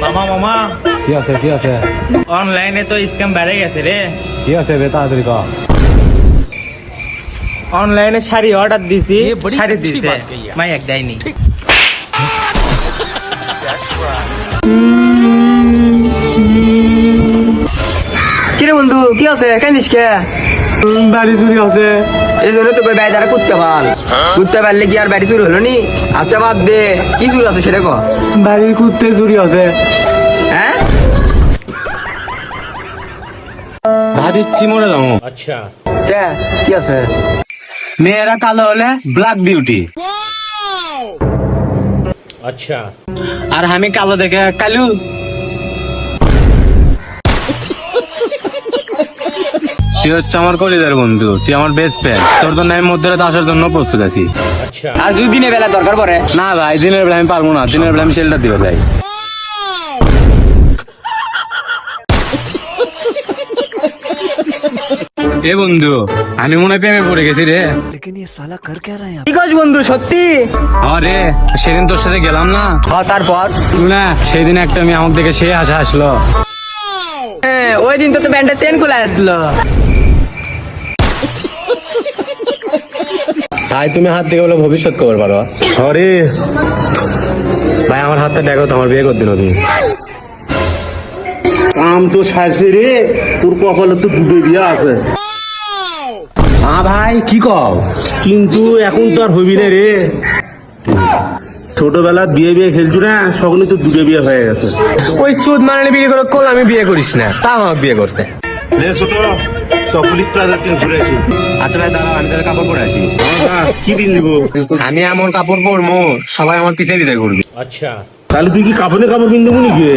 মামা মামা কি আছে অনলাইনে তো স্ক্যাম বেড়ে গেছে রে। কি আছে রে তাড়াতাড়ি কর। অনলাইনে শাড়ি অর্ডার দিছি, শাড়ি দিছে মাই এক দেয়নি। কিরে বন্ধু কি আছে কাইনিস কে? বাড়ি চুরি আছে। এই জন্য তো কই বাইরে কুত্তে পাল কুত্তে পারলে কি আর বাড়ি চুরি হলো নি? আচ্ছা বাদ দে, কি চুরি আছে সেটা কর। বাড়ির কুত্তে চুরি আছে। হ্যাঁ ভাবিচ্ছি মরে যাবো। আচ্ছা কে কি আছে? মেয়েরা কালো হলে ব্ল্যাক বিউটি, আচ্ছা আর আমি কালো দেখে কালু। তুই হচ্ছে আমার কলিজার বন্ধু, তুই আমার বেস্ট ফ্রেন্ড। তোর জন্য আমি মধ্যরাতে আসার জন্য প্রস্তুত আছি। আচ্ছা আর যদি দিনে বেলা দরকার পড়ে? না ভাই, দিনের বেলা আমি পারবো না, দিনের বেলা আমি শেল্টার দিবে যাই। এ বন্ধু, আমি মনে হয় প্রেমে পড়ে গেছি রে। কি কস বন্ধু সত্যি? আরে সেদিন তোর সাথে গেলাম না, তারপর না সেদিন একটা মেয়ে আমাকে দেখে সে হাসা আসলো। হ্যাঁ, ওই দিন তো প্যান্টটা চেন খুলে আসলো। তাই তুমি হাত থেকে বলে ভবিষ্যৎ খবর পারো। আরে ভাই আমার হাতটা দেখো, তোমার বিয়ে করতে তুমি। কাম তো সারছে রে, তোর কপালে তো দুটো বিয়া আছে, ভাই কি কও? কিন্তু এখন তো আর হবি না রে। ছোটবেলা বিয়ে বিয়ে খেলছু না, সকলে তো দুটো বিয়ে হয়ে গেছে। ওই সুদ মানে বিয়ে করে কল আমি বিয়ে করিস না, তা আমার বিয়ে করছে। রে ছোট, সবলিক প্লাজা থেকে ঘুরে আসি। আচ্ছা ভাই দাঁড়াও, আমি তাহলে কাপড় পরে আসি। কি পিন্দিব? আমি এমন কাপড় পরবো সবাই আমার পিছিয়ে দিতে ঘুরবি। আচ্ছা তাহলে তুই কি কাপড়ে কাপড় পিন্দিব নাকি?